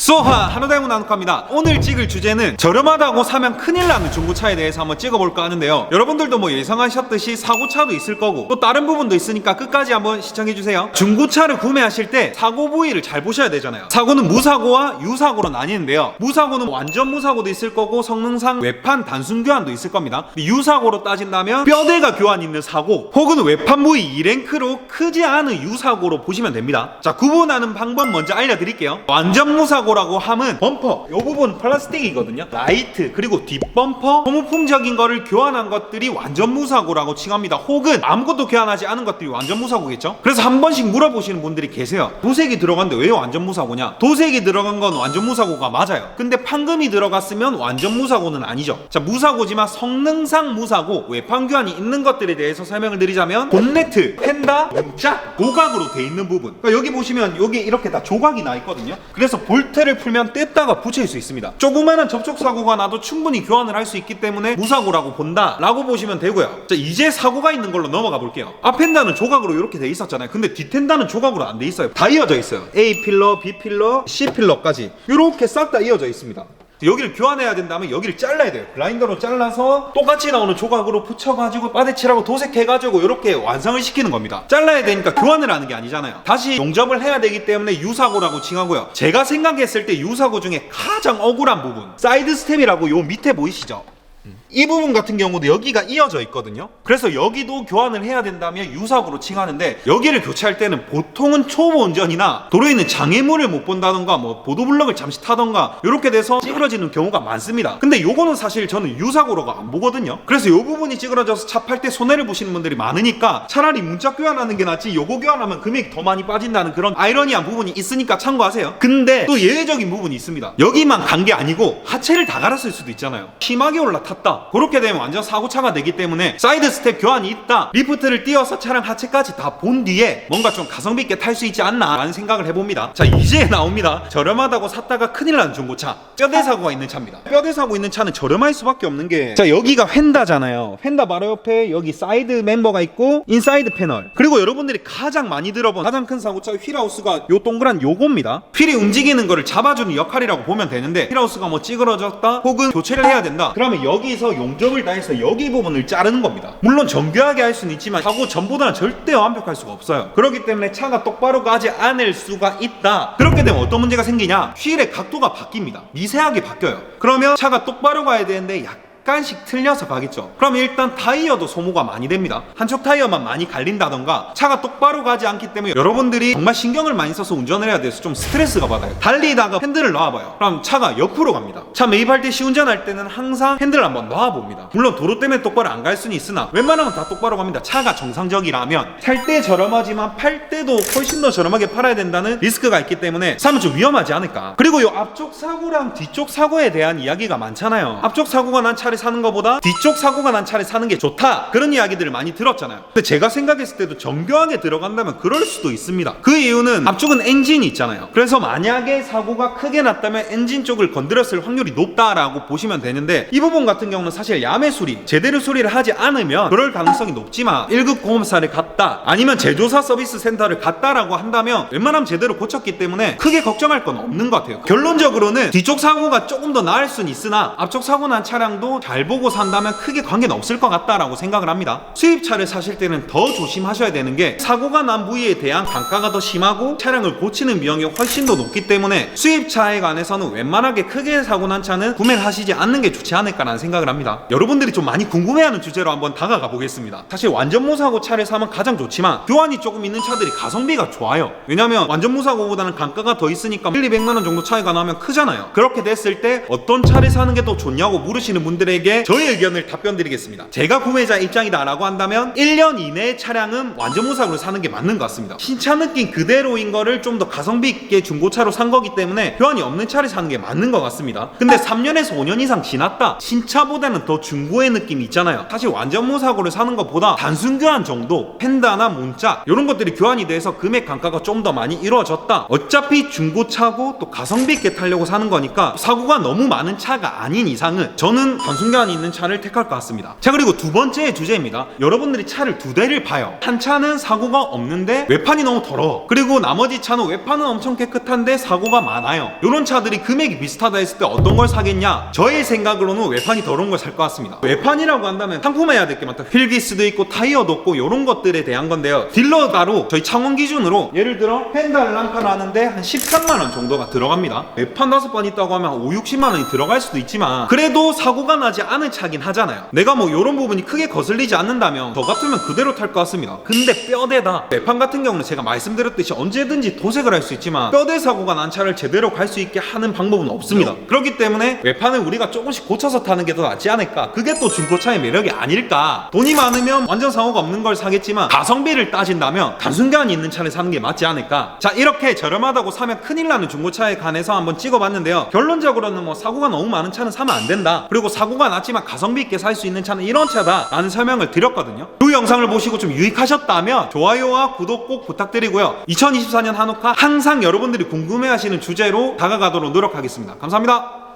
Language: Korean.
쏘하 한우다이모 나누카입니다. 오늘 찍을 주제는 저렴하다고 사면 큰일 나는 중고차에 대해서 한번 찍어볼까 하는데요, 여러분들도 뭐 예상하셨듯이 사고차도 있을 거고 또 다른 부분도 있으니까 끝까지 한번 시청해주세요. 중고차를 구매하실 때 사고 부위를 잘 보셔야 되잖아요. 사고는 무사고와 유사고로 나뉘는데요, 무사고는 완전 무사고도 있을 거고 성능상 외판 단순 교환도 있을 겁니다. 유사고로 따진다면 뼈대가 교환 있는 사고 혹은 외판 부위 2랭크로 크지 않은 유사고로 보시면 됩니다. 자, 구분하는 방법 먼저 알려드릴게요. 완전 무사고라고 함은 범퍼 이 부분 플라스틱이거든요. 라이트 그리고 뒷범퍼 소모품적인 거를 교환한 것들이 완전 무사고라고 칭합니다. 혹은 아무것도 교환하지 않은 것들이 완전 무사고겠죠. 그래서 한 번씩 물어보시는 분들이 계세요. 도색이 들어갔는데 왜 완전 무사고냐. 도색이 들어간 건 완전 무사고가 맞아요. 근데 판금이 들어갔으면 완전 무사고는 아니죠. 자, 무사고지만 성능상 무사고 외판 교환이 있는 것들에 대해서 설명을 드리자면 본네트, 펜다, 문짝, 고각으로 돼 있는 부분. 그러니까 여기 보시면 여기 이렇게 다 조각이 나 있거든요. 그래서 볼트를 풀면 뗐다가 붙일 수 있습니다. 조그마한 접촉사고가 나도 충분히 교환을 할 수 있기 때문에 무사고라고 본다 라고 보시면 되고요. 자, 이제 사고가 있는 걸로 넘어가 볼게요. 앞펜다는 조각으로 이렇게 돼 있었잖아요. 근데 뒷펜다는 조각으로 안 돼 있어요. 다 이어져 있어요. A 필러, B 필러, C 필러까지 이렇게 싹 다 이어져 있습니다. 여기를 교환해야 된다면 여기를 잘라야 돼요. 블라인더로 잘라서 똑같이 나오는 조각으로 붙여가지고 빠데칠하고 도색해가지고 이렇게 완성을 시키는 겁니다. 잘라야 되니까 교환을 하는 게 아니잖아요. 다시 용접을 해야 되기 때문에 유사고라고 칭하고요. 제가 생각했을 때 유사고 중에 가장 억울한 부분, 사이드 스텝이라고 요 밑에 보이시죠? 이 부분 같은 경우도 여기가 이어져 있거든요. 그래서 여기도 교환을 해야 된다면 유사고로 칭하는데, 여기를 교체할 때는 보통은 초보 운전이나 도로에 있는 장애물을 못 본다던가 뭐 보도블럭을 잠시 타던가 이렇게 돼서 찌그러지는 경우가 많습니다. 근데 요거는 사실 저는 유사고로가 안 보거든요. 그래서 요 부분이 찌그러져서 차 팔 때 손해를 보시는 분들이 많으니까 차라리 문짝 교환하는 게 낫지 요거 교환하면 금액이 더 많이 빠진다는 그런 아이러니한 부분이 있으니까 참고하세요. 근데 또 예외적인 부분이 있습니다. 여기만 간 게 아니고 하체를 다 갈았을 수도 있잖아요. 심하게 올라탔다, 그렇게 되면 완전 사고차가 되기 때문에 사이드 스텝 교환이 있다, 리프트를 띄워서 차량 하체까지 다 본 뒤에 뭔가 좀 가성비 있게 탈 수 있지 않나 라는 생각을 해봅니다. 자, 이제 나옵니다. 저렴하다고 샀다가 큰일 나는 중고차, 뼈대 사고가 있는 차입니다. 뼈대 사고 있는 차는 저렴할 수밖에 없는 게, 자, 여기가 휀다잖아요. 휀다 바로 옆에 여기 사이드 멤버가 있고 인사이드 패널, 그리고 여러분들이 가장 많이 들어본 가장 큰 사고차 휠하우스가 요 동그란 요겁니다. 휠이 움직이는 거를 잡아주는 역할이라고 보면 되는데, 휠하우스가 뭐 찌그러졌다 혹은 교체를 해야 된다 그러면 여기서 용접을 다 해서 여기 부분을 자르는 겁니다. 물론 정교하게 할 수는 있지만 사고 전보다는 절대 완벽할 수가 없어요. 그렇기 때문에 차가 똑바로 가지 않을 수가 있다. 그렇게 되면 어떤 문제가 생기냐, 휠의 각도가 바뀝니다. 미세하게 바뀌어요. 그러면 차가 똑바로 가야 되는데 약간씩 틀려서 가겠죠. 그럼 일단 타이어도 소모가 많이 됩니다. 한쪽 타이어만 많이 갈린다던가 차가 똑바로 가지 않기 때문에 여러분들이 정말 신경을 많이 써서 운전을 해야 돼서 좀 스트레스가 받아요. 달리다가 핸들을 놔봐요. 그럼 차가 옆으로 갑니다. 차 매입할 때 시운전할 때는 항상 핸들을 한번 놔봅니다. 물론 도로 때문에 똑바로 안 갈 수는 있으나 웬만하면 다 똑바로 갑니다. 차가 정상적이라면. 살 때 저렴하지만 팔 때도 훨씬 더 저렴하게 팔아야 된다는 리스크가 있기 때문에 사면 좀 위험하지 않을까. 그리고 요 앞쪽 사고랑 뒤쪽 사고에 대한 이야기가 많잖아요. 앞쪽 사고가 난 차를 사는 것보다 뒤쪽 사고가 난 차를 사는 게 좋다, 그런 이야기들을 많이 들었잖아요. 근데 제가 생각했을 때도 정교하게 들어간다면 그럴 수도 있습니다. 그 이유는 앞쪽은 엔진이 있잖아요. 그래서 만약에 사고가 크게 났다면 엔진 쪽을 건드렸을 확률이 높다라고 보시면 되는데, 이 부분 같은 경우는 사실 야매 수리, 제대로 수리를 하지 않으면 그럴 가능성이 높지만 1급 공업사를 갔다 아니면 제조사 서비스 센터를 갔다라고 한다면 웬만하면 제대로 고쳤기 때문에 크게 걱정할 건 없는 것 같아요. 결론적으로는 뒤쪽 사고가 조금 더 나을 수는 있으나 앞쪽 사고 난 차량도 잘 보고 산다면 크게 관계는 없을 것 같다라고 생각을 합니다. 수입차를 사실 때는 더 조심하셔야 되는 게, 사고가 난 부위에 대한 단가가 더 심하고 차량을 고치는 비용이 훨씬 더 높기 때문에 수입차에 관해서는 웬만하게 크게 사고 난 차는 구매를 하시지 않는 게 좋지 않을까라는 생각을 합니다. 여러분들이 좀 많이 궁금해하는 주제로 한번 다가가 보겠습니다. 사실 완전 무사고 차를 사면 가장 좋지만 교환이 조금 있는 차들이 가성비가 좋아요. 왜냐면 완전 무사고보다는 단가가 더 있으니까 1,200만원 정도 차이가 나면 크잖아요. 그렇게 됐을 때 어떤 차를 사는 게 더 좋냐고 물으시는 분들에게 저의 의견을 답변 드리겠습니다. 제가 구매자 입장이다 라고 한다면 1년 이내의 차량은 완전 무사고로 사는 게 맞는 것 같습니다. 신차 느낌 그대로인 거를 좀 더 가성비 있게 중고차로 산 거기 때문에 교환이 없는 차를 사는 게 맞는 것 같습니다. 근데 3년에서 5년 이상 지났다, 신차보다는 더 중고의 느낌이 있잖아요. 사실 완전 무사고를 사는 것보다 단순 교환 정도, 펜다나 문짝 이런 것들이 교환이 돼서 금액 감가가 좀 더 많이 이루어졌다, 어차피 중고차고 또 가성비 있게 타려고 사는 거니까 사고가 너무 많은 차가 아닌 이상은 저는 단순 교환이 있는 차를 택할 것 같습니다. 자, 그리고 두 번째 주제입니다. 여러분들이 차를 두 대를 봐요. 한 차는 사고가 없는데 외판이 너무 더러워. 그리고 나머지 차는 외판은 엄청 깨끗한데 사고가 많아요. 이런 차들이 금액이 비슷하다 했을 때 어떤 걸 사겠냐? 저의 생각으로는 외판이 더러운 걸 살 것 같습니다. 외판이라고 한다면 상품해야 될 게 많다. 휠기스도 있고 타이어도 없고 이런 것들에 대한 건데요. 딜러 가로 저희 창원 기준으로 예를 들어 펜달 람카를 하는데 한 13만 원 정도가 들어갑니다. 외판 5번 있다고 하면 한 5, 60만 원이 들어갈 수도 있지만 그래도 사고가 나지 않은 차긴 하잖아요. 내가 뭐 이런 부분이 크게 거슬리지 않는다면 저 같으면 그대로 탈 것 같습니다. 근데 뼈대다. 외판 같은 경우는 제가 말씀드렸듯이 언제든지 도색을 할 수 있지만 뼈대 사고가 난 차를 제대로 갈 수 있게 하는 방법은 없습니다. 그렇기 때문에 외판을 우리가 조금씩 고쳐서 타는 게 더 낫지 않을까. 그게 또 중고차의 매력이 아닐까. 돈이 많으면 완전 사고가 없는 걸 사겠지만 가성비를 따진다면 단순 교환이 있는 차를 사는 게 맞지 않을까. 자, 이렇게 저렴하다고 사면 큰일 나는 중고차에 관해서 한번 찍어봤는데요. 결론적으로는 뭐 사고가 너무 많은 차는 사면 안 된다. 그리고 사고가 났지만 가성비 있게 살 수 있는 차는 이런 차다 라는 설명을 드렸거든요. 이 영상을 보시고 좀 유익하셨다면 좋아요와 구독 꼭 부탁드리고요. 2024년 한우카 항상 여러분들이 궁금해하시는 주제로 다가가도록 노력하겠습니다. 감사합니다.